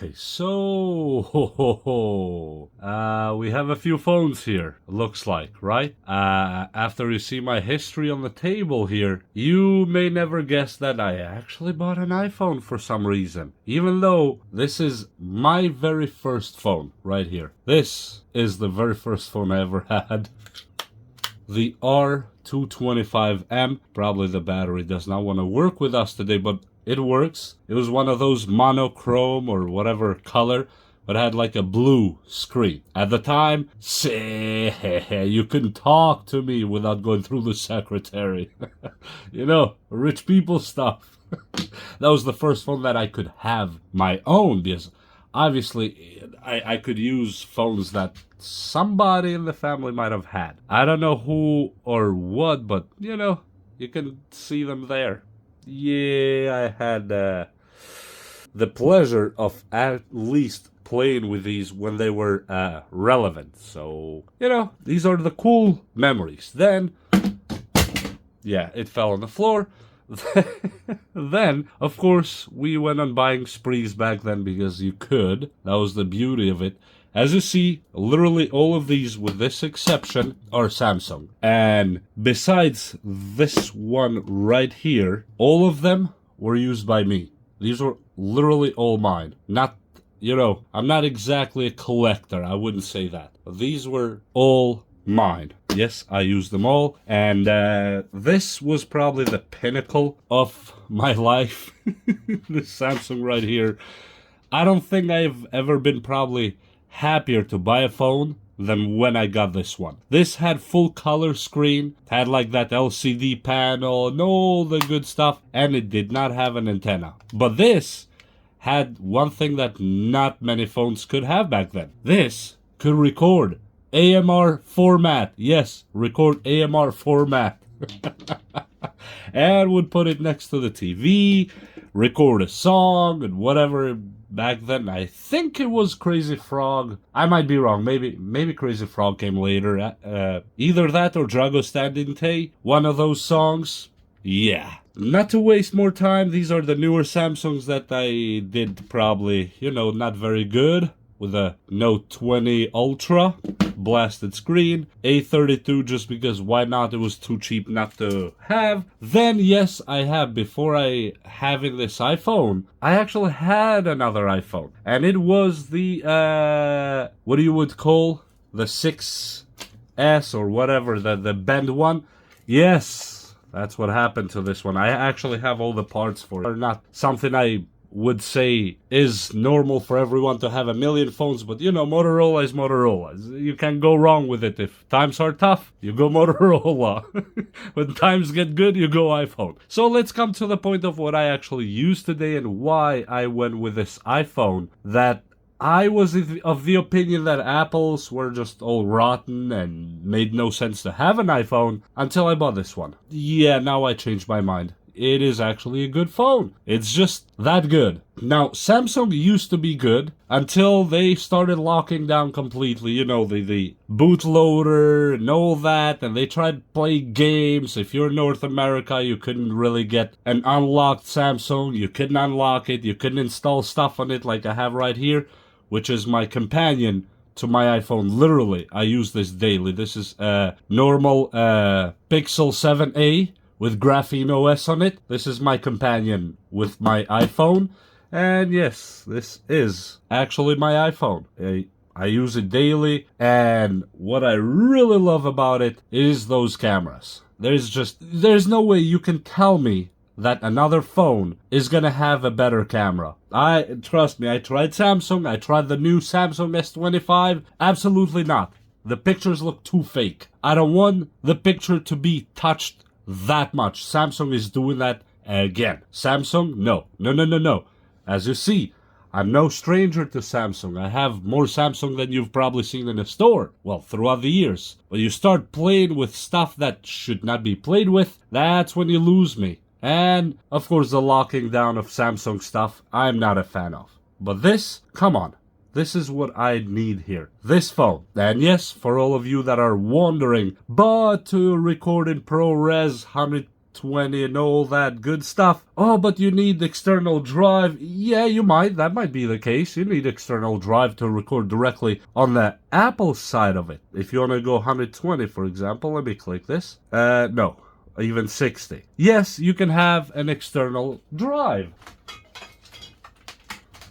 Okay, so we have a few phones here, looks like, right? After you see my history on the table here, you may never guess that I actually bought an iPhone for some reason. Even though this is my very first phone right here. This is the very first phone I ever had. The R225M. Probably the battery does not want to work with us today, but it works. It was one of those monochrome or whatever color, but had like a blue screen. At the time, you couldn't talk to me without going through the secretary. You know, rich people stuff. That was the first phone that I could have my own, because obviously I could use phones that somebody in the family might have had. I don't know who or what, but you know, you can see them there. Yeah, I had the pleasure of at least playing with these when they were relevant. So, you know, these are the cool memories. Then, yeah, it fell on the floor. Then, of course, we went on buying sprees back then because you could. That was the beauty of it. As you see, literally all of these, with this exception, are Samsung. And besides this one right here, all of them were used by me. These were literally all mine. Not, you know, I'm not exactly a collector. I wouldn't say that. These were all mine. Yes, I used them all. And this was probably the pinnacle of my life. This Samsung right here. I don't think I've ever been probably happier to buy a phone than when I got this one. This had full color screen, had like that LCD panel and all the good stuff, and it did not have an antenna. But this had one thing that not many phones could have back then. This could record AMR format. Yes, record AMR format. And would put it next to the TV, record a song and whatever. Back then, I think it was Crazy Frog. I might be wrong. Maybe Crazy Frog came later. Either that or Drago Standinte. One of those songs. Yeah. Not to waste more time, these are the newer Samsungs that I did probably, you know, not very good. With a Note 20 Ultra, blasted screen, A32 just because why not, it was too cheap not to have. Then yes, I have, before I having this iPhone, I actually had another iPhone. And it was the, what you would call the 6S or whatever, the bend one. Yes, that's what happened to this one. I actually have all the parts for it. Or not something I would say is normal for everyone to have a million phones, but you know, Motorola is Motorola. You can't go wrong with it. If times are tough, you go Motorola. When times get good, you go iPhone. So let's come to the point of what I actually use today and why I went with this iPhone. That I was of the opinion that Apples were just all rotten and made no sense to have an iPhone until I bought this one. Yeah, now I changed my mind. It is actually a good phone. It's just that good. Now, Samsung used to be good until they started locking down completely, you know, the bootloader and all that, and they tried to play games. If you're in North America, you couldn't really get an unlocked Samsung. You couldn't unlock it. You couldn't install stuff on it like I have right here, which is my companion to my iPhone. Literally, I use this daily. This is a normal Pixel 7a. With Graphene OS on it. This is my companion with my iPhone. And yes, this is actually my iPhone. I use it daily. And what I really love about it is those cameras. There's no way you can tell me that another phone is gonna have a better camera. Trust me, I tried Samsung. I tried the new Samsung S25. Absolutely not. The pictures look too fake. I don't want the picture to be touched that much. Samsung is doing that again. Samsung, no. As you see, I'm no stranger to Samsung. I have more Samsung than you've probably seen in a store. Well, throughout the years. When you start playing with stuff that should not be played with, that's when you lose me. And, of course, the locking down of Samsung stuff, I'm not a fan of. But this, come on. This is what I need here. This phone. And yes, for all of you that are wondering, but to record in ProRes 120 and all that good stuff. Oh, but you need external drive. Yeah, you might. That might be the case. You need external drive to record directly on the Apple side of it. If you want to go 120, for example, let me click this. No, even 60. Yes, you can have an external drive.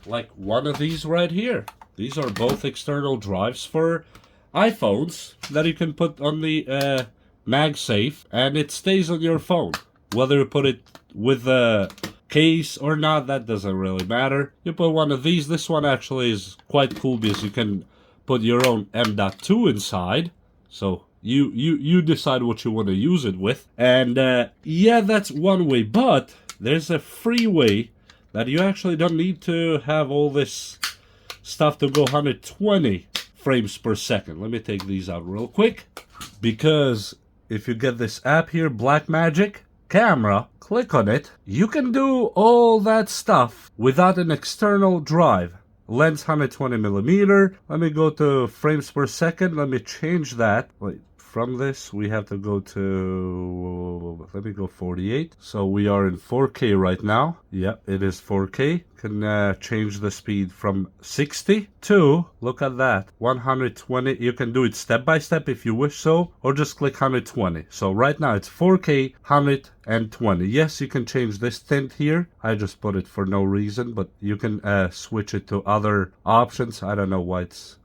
Like one of these right here. These are both external drives for iPhones that you can put on the MagSafe, and it stays on your phone. Whether you put it with a case or not, that doesn't really matter. You put one of these. This one actually is quite cool because you can put your own M.2 inside. So you decide what you want to use it with. And yeah, that's one way. But there's a free way that you actually don't need to have all this stuff to go 120 frames per second. Let me take these out real quick. Because if you get this app here, Blackmagic Camera, click on it, you can do all that stuff without an external drive. Lens 120mm. Let me go to frames per second. Let me change that. Wait, from this we have to go to, let me go 48. So we are in 4K right now. Yep, it is 4K. Can change the speed from 60 to, look at that, 120. You can do it step by step if you wish so, or just click 120. So right now it's 4K 120. Yes, you can change this tint here. I just put it for no reason, but you can switch it to other options. I don't know why it's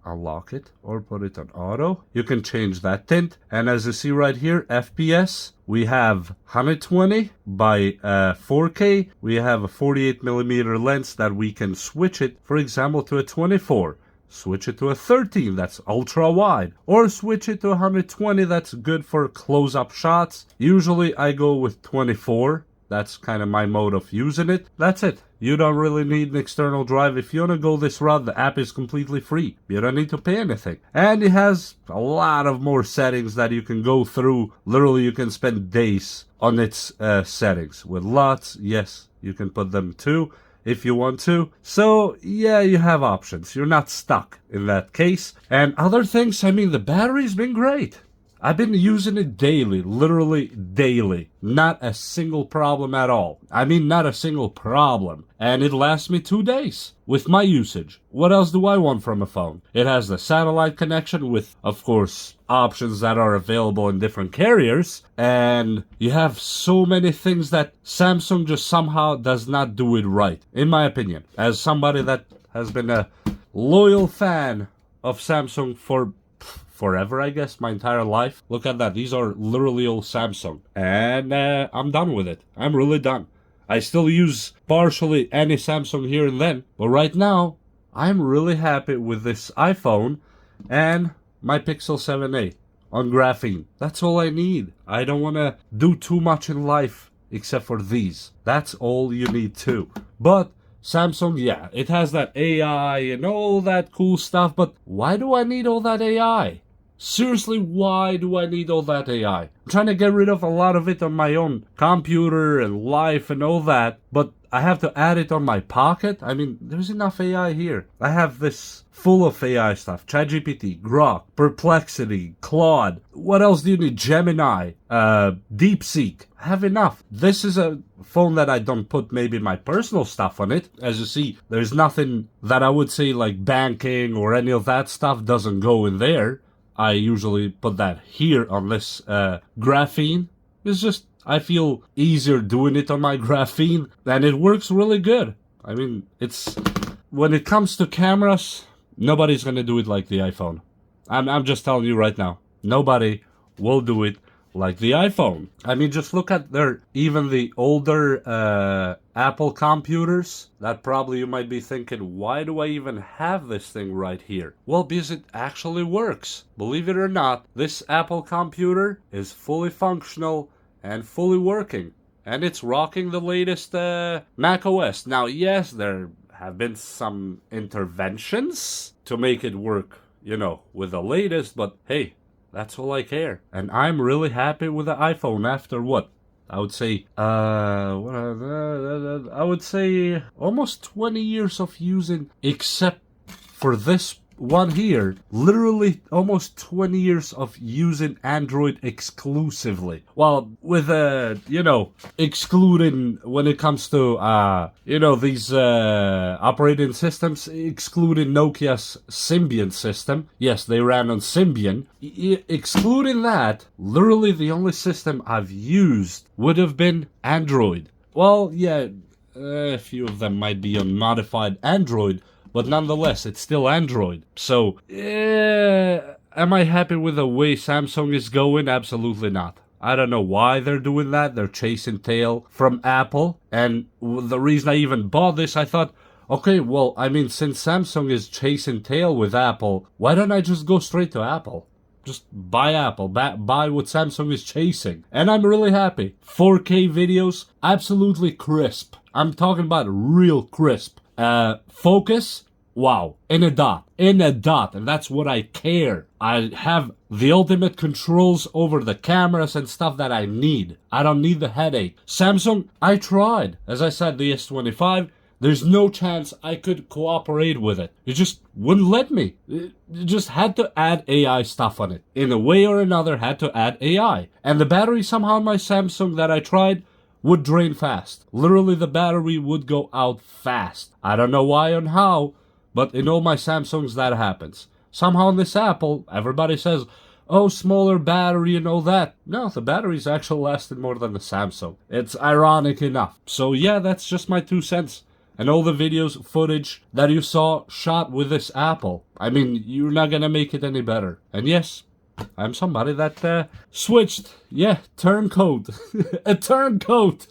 unlock it or put it on auto. You can change that tint, and as you see right here, FPS, we have 120 by 4K. We have a 48mm lens that we can switch it, for example, to a 24. Switch it to a 13, that's ultra wide, or switch it to 120, that's good for close-up shots. Usually I go with 24. That's kind of my mode of using it. That's it. You don't really need an external drive. If you want to go this route, the app is completely free. You don't need to pay anything. And it has a lot of more settings that you can go through. Literally, you can spend days on its settings. With lots, yes, you can put them too if you want to. So, yeah, you have options. You're not stuck in that case. And other things, I mean, the battery's been great. I've been using it daily, literally daily. Not a single problem at all. I mean, not a single problem. And it lasts me 2 days with my usage. What else do I want from a phone? It has the satellite connection with, of course, options that are available in different carriers. And you have so many things that Samsung just somehow does not do it right, in my opinion. As somebody that has been a loyal fan of Samsung for forever, I guess, my entire life. Look at that. These are literally all Samsung. And I'm done with it. I'm really done. I still use partially any Samsung here and then. But right now, I'm really happy with this iPhone and my Pixel 7a on graphene. That's all I need. I don't want to do too much in life except for these. That's all you need too. But Samsung, yeah, it has that AI and all that cool stuff. But why do I need all that AI? Seriously, why do I need all that AI? I'm trying to get rid of a lot of it on my own computer and life and all that, but I have to add it on my pocket? I mean, there's enough AI here. I have this full of AI stuff. ChatGPT, Grok, Perplexity, Claude. What else do you need? Gemini, DeepSeek. I have enough. This is a phone that I don't put maybe my personal stuff on it. As you see, there's nothing that I would say like banking or any of that stuff doesn't go in there. I usually put that here on this graphene. It's just, I feel easier doing it on my graphene, and it works really good. I mean, it's, when it comes to cameras, nobody's gonna do it like the iPhone. I'm just telling you right now. Nobody will do it like the iPhone. I mean, just look at even the older Apple computers that probably you might be thinking, why do I even have this thing right here? Well, because it actually works. Believe it or not, this Apple computer is fully functional and fully working. And it's rocking the latest Mac OS. Now, yes, there have been some interventions to make it work, you know, with the latest, but hey, that's all I care. And I'm really happy with the iPhone after what? I would say, I would say almost 20 years of using, except for this one here, literally almost 20 years of using Android exclusively. Well, with, excluding when it comes to, these operating systems, excluding Nokia's Symbian system. Yes, they ran on Symbian. Excluding that, literally the only system I've used would have been Android. Well, yeah, a few of them might be on modified Android, but nonetheless, it's still Android. So, am I happy with the way Samsung is going? Absolutely not. I don't know why they're doing that. They're chasing tail from Apple. And the reason I even bought this, I thought, okay, well, I mean, since Samsung is chasing tail with Apple, why don't I just go straight to Apple? Just buy Apple, buy what Samsung is chasing. And I'm really happy. 4K videos, absolutely crisp. I'm talking about real crisp. Focus, wow, in a dot, and that's what I care. I have the ultimate controls over the cameras and stuff that I need. I don't need the headache. Samsung, I tried. As I said, the S25, there's no chance I could cooperate with it. It just wouldn't let me. It just had to add AI stuff on it. In a way or another, had to add AI. And the battery somehow on my Samsung that I tried would drain fast. Literally, the battery would go out fast. I don't know why and how, but in all my Samsungs that happens. Somehow on this Apple, everybody says, oh, smaller battery and all that. No, the battery's actually lasted more than the Samsung. It's ironic enough. So yeah, that's just my 2 cents. And all the videos, footage that you saw shot with this Apple. I mean, you're not gonna make it any better. And yes, I'm somebody that switched. Yeah, turncoat. A turncoat.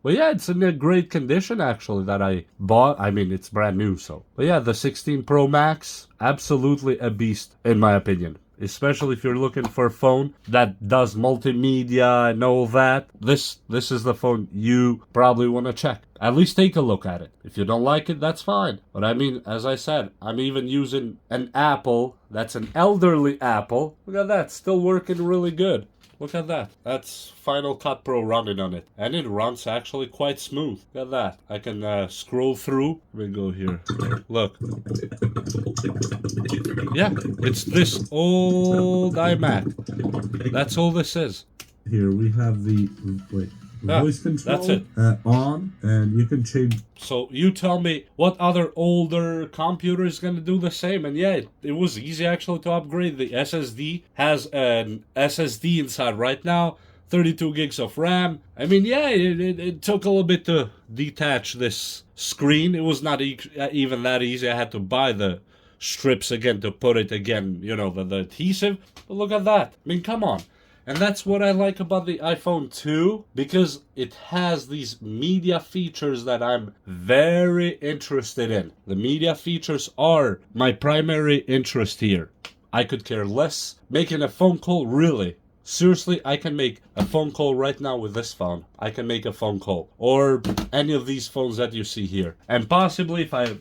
But yeah, it's in a great condition actually that I bought. I mean, it's brand new, so. But yeah, the 16 Pro Max, absolutely a beast in my opinion. Especially if you're looking for a phone that does multimedia and all that. This is the phone you probably want to check. At least take a look at it. If you don't like it, that's fine. But I mean, as I said, I'm even using an Apple. That's an elderly Apple. Look at that, still working really good. Look at that. That's Final Cut Pro running on it. And it runs actually quite smooth. Look at that. I can scroll through. Let me go here. Look. Yeah, it's this old iMac. That's all this is. Here we have the voice control. That's it. On, and you can change. So you tell me what other older computer is going to do the same. And yeah, it was easy actually to upgrade. The SSD has an SSD inside right now. 32 gigs of RAM. I mean, yeah, it took a little bit to detach this screen. It was not even that easy. I had to buy the strips again to put it again, the adhesive. But look at that. I mean, come on. And that's what I like about the iPhone 2, because it has these media features that I'm very interested in. The media features are my primary interest here. I could care less. Making a phone call, really. Seriously, I can make a phone call right now with this phone. I can make a phone call. Or any of these phones that you see here. And possibly if I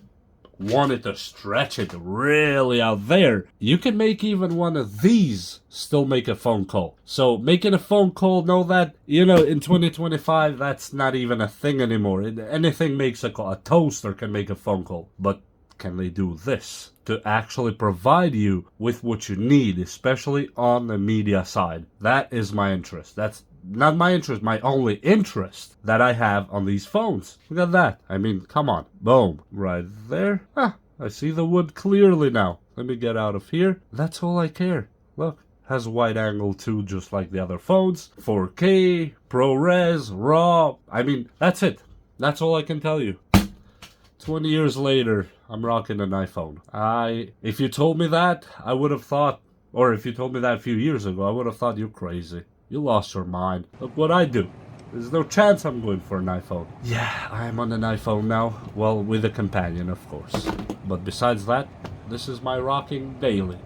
wanted to stretch it really out there, you can make even one of these still make a phone call. So making a phone call, know that, in 2025, that's not even a thing anymore. Anything makes a call. A toaster can make a phone call. But can they do this to actually provide you with what you need, especially on the media side? That is my interest. That's not my interest, my only interest that I have on these phones. Look at that. I mean, come on. Boom. Right there. I see the wood clearly now. Let me get out of here. That's all I care. Look. Has wide angle too, just like the other phones. 4K, ProRes, RAW. I mean, that's it. That's all I can tell you. 20 years later, I'm rocking an iPhone. If you told me that, I would have thought, or if you told me that a few years ago, I would have thought you're crazy. You lost your mind. Look what I do. There's no chance I'm going for an iPhone. Yeah, I'm on an iPhone now. Well, with a companion, of course. But besides that, this is my rocking daily.